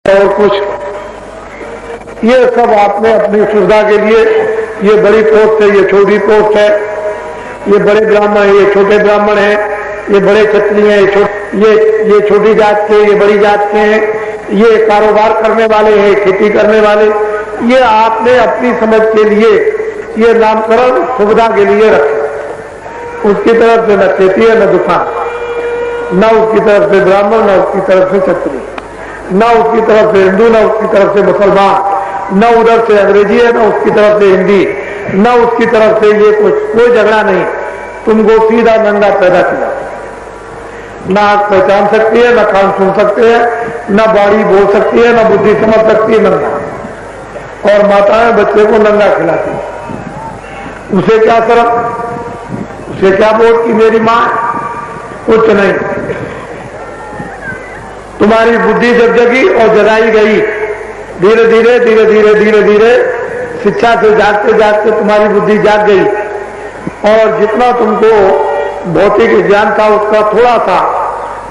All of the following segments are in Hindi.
और कुछ, ये सब आपने अपनी सुविधा के लिए, ये बड़ी पोस्ट है, ये छोटी पोस्ट है, ये बड़े ब्राह्मण है, ये छोटे ब्राह्मण है, ये बड़े क्षत्रिय हैं, ये छोटी जात के, ये बड़ी जात के हैं, ये कारोबार करने वाले हैं, खेती करने वाले, ये आपने अपनी समझ के लिए ये नामकरण सुविधा के लिए रखे। उसकी तरफ से न खेती है न दुकान, न उसकी तरफ से ब्राह्मण, न उसकी तरफ से क्षत्रिय, न उसकी तरफ से हिंदू, न उसकी तरफ से मुसलमान, न उधर से अंग्रेजी है, न उसकी तरफ से हिंदी, न उसकी तरफ से ये कुछ, कोई झगड़ा नहीं। तुमको सीधा नंगा पैदा किया, न आंख पहचान सकती है, न कान सुन सकते हैं, न बाड़ी बोल सकती है, न बुद्धि समझ सकती है, नंगा। और माताएं बच्चे को नंगा खिलाती है, उसे क्या शर्म, उसे क्या बोल कि मेरी मां, कुछ नहीं। तुम्हारी बुद्धि जब जगी और जगाई गई, धीरे धीरे धीरे धीरे धीरे धीरे शिक्षा से जागते जागते तुम्हारी बुद्धि जाग गई, और जितना तुमको भौतिक ज्ञान था उसका थोड़ा सा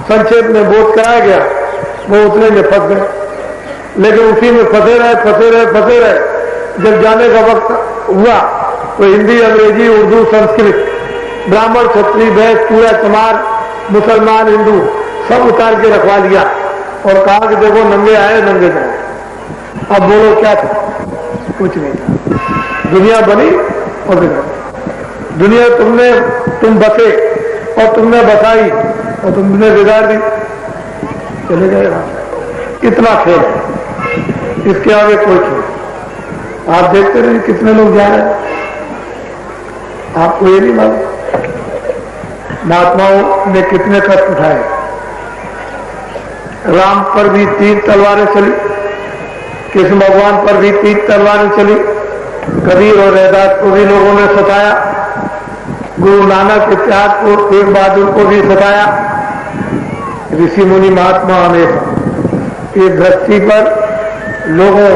संक्षेप में बोध कराया गया, वो उतने में फंस गए। लेकिन उसी में फंसे रहे फंसे रहे फंसे रहे। जब जाने का वक्त हुआ तो हिंदी, अंग्रेजी, उर्दू, संस्कृत, ब्राह्मण, क्षत्रिय, वैश्य, चूड़ा, चमार, मुसलमान, हिंदू सब उतार के रखवा लिया और कहा कि देखो नंगे आए नंगे जाए। अब बोलो क्या था? कुछ नहीं था। दुनिया बनी और बिगड़, दुनिया तुम बसे और तुमने बसाई और तुमने बिगाड़ दी, चले गए वहां। इतना खेल है, इसके आगे कोई खेल। आप देखते रहे कितने लोग जा रहे हैं, आपको ये नहीं मालूम महात्माओं ने कितने कष्ट उठाए। राम पर भी 3 तलवारें चली, कृष्ण भगवान पर भी 3 तलवारें चली, कबीर और रैदास को भी लोगों ने सताया, गुरु नानक इत्याद को, तेग बहादुर को भी सताया। ऋषि मुनि महात्मा हमेशा इस धरती पर लोगों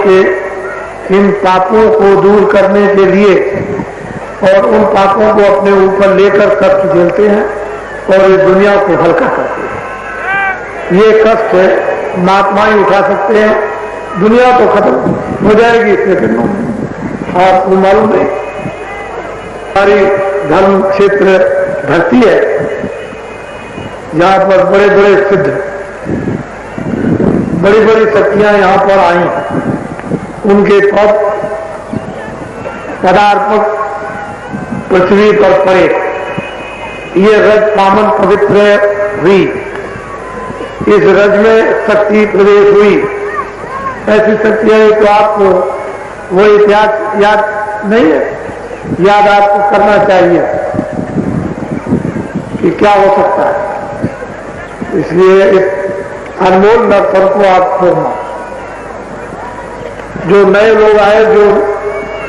के इन पापों को दूर करने के लिए और उन पापों को अपने ऊपर लेकर कष्ट झेलते हैं और इस दुनिया को हल्का करते हैं। ये कष्ट महात्मा ही उठा सकते हैं, दुनिया तो खत्म हो जाएगी सेकंडों में। आपको मालूम नहीं, हमारी धर्म क्षेत्र धरती है जहां पर बड़े बड़े सिद्ध, बड़ी बड़ी शक्तियां यहां पर आई, उनके पदार्पक पृथ्वी पर पड़े, ये रज पावन पवित्र हुई, इस रज में शक्ति प्रवेश हुई। ऐसी शक्ति है तो आपको वो इतिहास याद नहीं है, याद आपको करना चाहिए कि क्या हो सकता है। इसलिए इस अनमोल नक्षत्र को आप छोड़ना। जो नए लोग आए, जो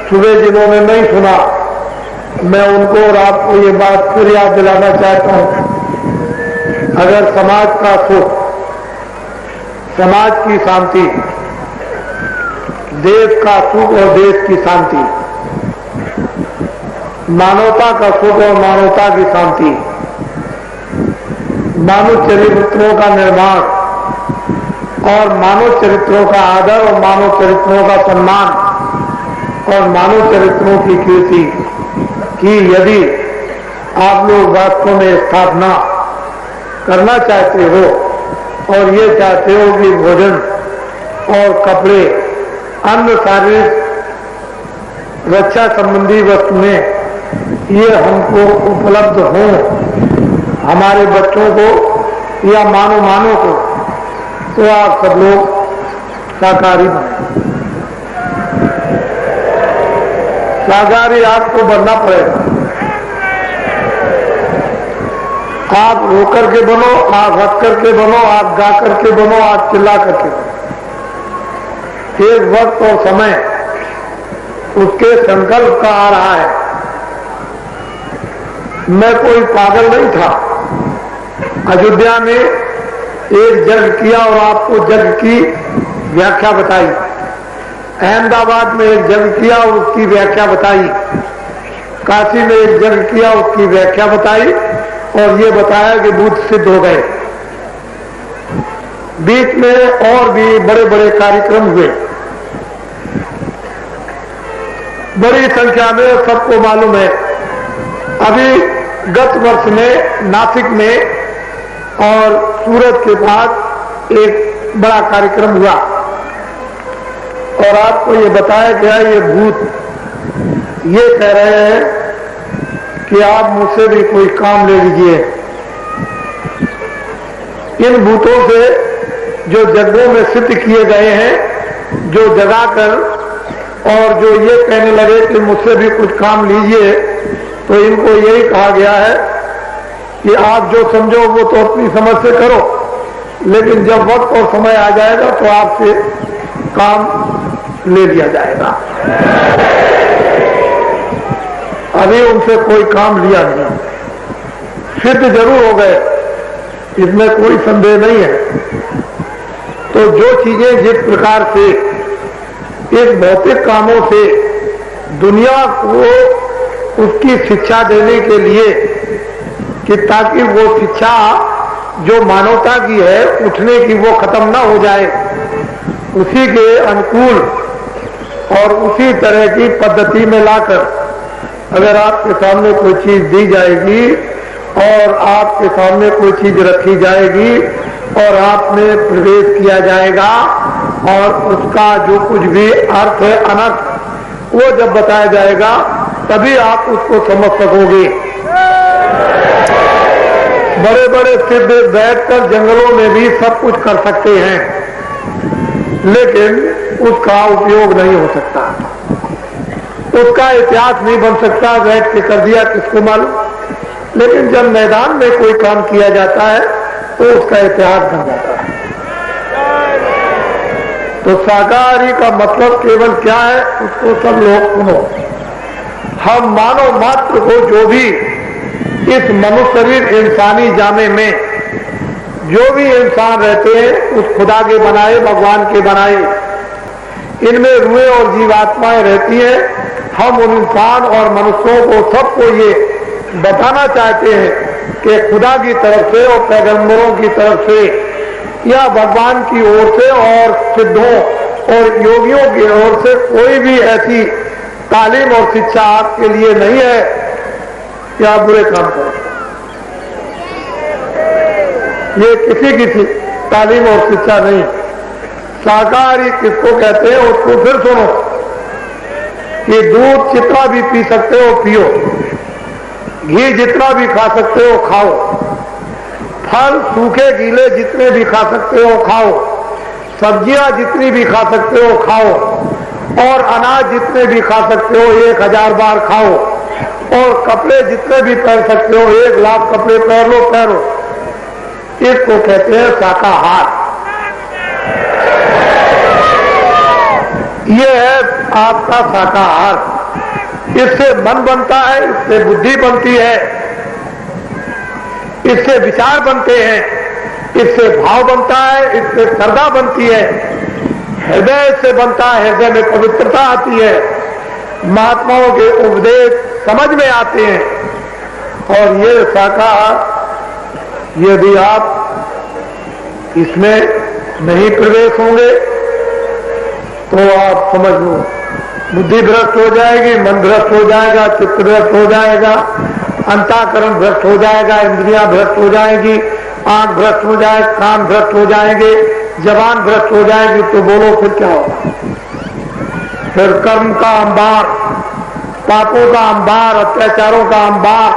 सुबह जिन्होंने नहीं सुना, मैं उनको और आपको ये बात फिर याद दिलाना चाहता हूं। अगर समाज का सुख, समाज की शांति, देश का सुख और देश की शांति, मानवता का सुख और मानवता की शांति, मानव चरित्रों का निर्माण और मानव चरित्रों का आदर और मानव चरित्रों का सम्मान और मानव चरित्रों की कीर्ति की यदि आप लोग वास्तव में स्थापना करना चाहते हो और ये चाहते हो कि भोजन और कपड़े, अन्य शारीरिक रक्षा संबंधी वस्तुएं ये हमको उपलब्ध हों, हमारे बच्चों को या मानव को, तो आप सब लोग शाकाहारी बने। शाकाहारी आपको बनना पड़ेगा। आप रो करके बनो, आप हंस करके बनो, आप गा करके बनो, आप चिल्ला करके बनो। एक वक्त और समय उसके संकल्प का आ रहा है। मैं कोई पागल नहीं था। अयोध्या में एक जग किया और आपको जग की व्याख्या बताई। अहमदाबाद में एक जग किया और उसकी व्याख्या बताई। काशी में एक जग किया, उसकी व्याख्या बताई और ये बताया कि बुद्ध सिद्ध हो गए। बीच में और भी बड़े बड़े कार्यक्रम हुए। बड़ी संख्या में सबको मालूम है। अभी गत वर्ष में नासिक में और सूरत के पास एक बड़ा कार्यक्रम हुआ और आपको ये बताया गया, ये भूत ये कह रहे हैं कि आप मुझसे भी कोई काम ले लीजिए। इन भूतों से जो जगहों में सिद्ध किए गए हैं, जो जगाकर और जो ये कहने लगे कि मुझसे भी कुछ काम लीजिए, तो इनको यही कहा गया है कि आप जो समझो वो तो अपनी समझ से करो, लेकिन जब वक्त और समय आ जाएगा तो आपसे काम ले लिया जाएगा। अभी उनसे कोई काम लिया नहीं, सिद्ध जरूर हो गए, इसमें कोई संदेह नहीं है। तो जो चीजें जिस प्रकार से इस भौतिक कामों से दुनिया को उसकी शिक्षा देने के लिए कि ताकि वो शिक्षा जो मानवता की है उठने की वो खत्म ना हो जाए, उसी के अनुकूल और उसी तरह की पद्धति में लाकर अगर आपके सामने कोई चीज दी जाएगी और आपके सामने कोई चीज रखी जाएगी और आप में प्रवेश किया जाएगा और उसका जो कुछ भी अर्थ है अनर्थ वो जब बताया जाएगा तभी आप उसको समझ सकोगे। बड़े बड़े सिद्ध बैठकर जंगलों में भी सब कुछ कर सकते हैं, लेकिन उसका उपयोग नहीं हो सकता, उसका इतिहास नहीं बन सकता। बैठ के कर दिया किसको मालूम। लेकिन जब मैदान में कोई काम किया जाता है तो उसका इतिहास बन जाता है। तो शाकाहारी का मतलब केवल क्या है उसको सब लोग सुनो। हम मानव मात्र को जो भी इस मनुष्य शरीर इंसानी जामे में जो भी इंसान रहते हैं उस खुदा के बनाए भगवान के बनाए, इनमें रूहें और जीवात्माएं रहती हैं। हम उन इंसान और मनुष्यों को सबको ये बताना चाहते हैं कि खुदा की तरफ से और पैगंबरों की तरफ से या भगवान की ओर से और सिद्धों और योगियों की ओर से कोई भी ऐसी तालीम और शिक्षा आपके लिए नहीं है कि आप बुरे काम करो। ये किसी तालीम और शिक्षा नहीं। शाकाहारी किसको कहते हैं उसको फिर सुनो कि दूध जितना भी पी सकते हो पियो, घी जितना भी खा सकते हो खाओ, फल सूखे गीले जितने भी खा सकते हो खाओ, सब्जियां जितनी भी खा सकते हो खाओ, और अनाज जितने भी खा सकते हो 1000 बार खाओ, और कपड़े जितने भी पहन सकते हो 1 लाख कपड़े पहनो। इसको कहते हैं शाकाहार। ये है आपका शाकाहार। इससे मन बनता है, इससे बुद्धि बनती है, इससे विचार बनते हैं, इससे भाव बनता है, इससे श्रद्धा बनती है, हृदय से बनता है, हृदय में पवित्रता आती है, महात्माओं के उपदेश समझ में आते हैं। और ये शाकाहार यदि आप इसमें नहीं प्रवेश होंगे तो आप समझ लो बुद्धि भ्रष्ट हो जाएगी, मन भ्रष्ट हो जाएगा, चित्त भ्रष्ट हो जाएगा, अंतःकरण भ्रष्ट हो जाएगा, इंद्रियां भ्रष्ट हो जाएगी, आंख भ्रष्ट हो जाए, कान भ्रष्ट हो जाएंगे, जबान भ्रष्ट हो जाएगी। तो बोलो फिर क्या होगा? फिर कर्म का अंबार, पापों का अंबार, अत्याचारों का अंबार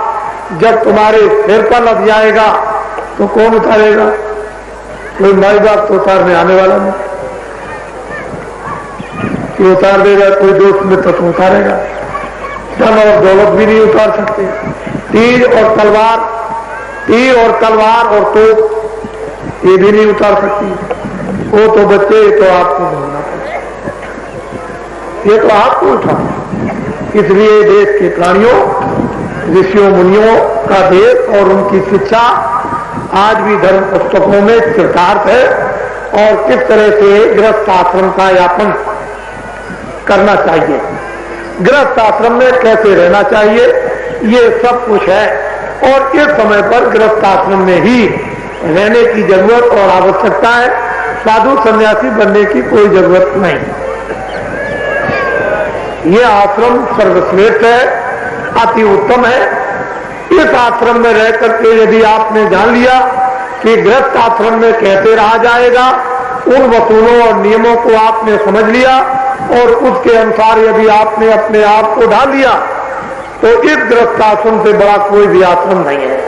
जब तुम्हारे सिर पर लग जाएगा तो कौन उतारेगा? कोई माई बाप तो उतारने आने वाला नहीं कि उतार देगा, कोई दोस्त मित्र तो उतारेगा। धन और दौलत भी नहीं उतार सकते। तीर और तलवार और तोप ये भी नहीं उतार सकती। वो तो बच्चे, ये तो आपको बोलना पड़ेगा, ये तो आपको उठा। इसलिए देश के प्राणियों, ऋषियों मुनियों का देश और उनकी शिक्षा आज भी धर्म पुस्तकों में चरितार्थ है। और किस तरह से गृहस्थ आश्रम का यापन करना चाहिए, गृहस्थ आश्रम में कैसे रहना चाहिए, ये सब कुछ है। और इस समय पर गृहस्थ आश्रम में ही रहने की जरूरत और आवश्यकता है। साधु सन्यासी बनने की कोई जरूरत नहीं। ये आश्रम सर्वश्रेष्ठ है, अति उत्तम है। इस आश्रम में रह करके यदि आपने जान लिया कि गृहस्थ आश्रम में कैसे रहा जाएगा, उन वसूलों और नियमों को आपने समझ लिया और उसके अनुसार यदि आपने अपने आप को ढाल लिया, तो इस गृहस्थ आश्रम से बड़ा कोई भी आश्रम नहीं है।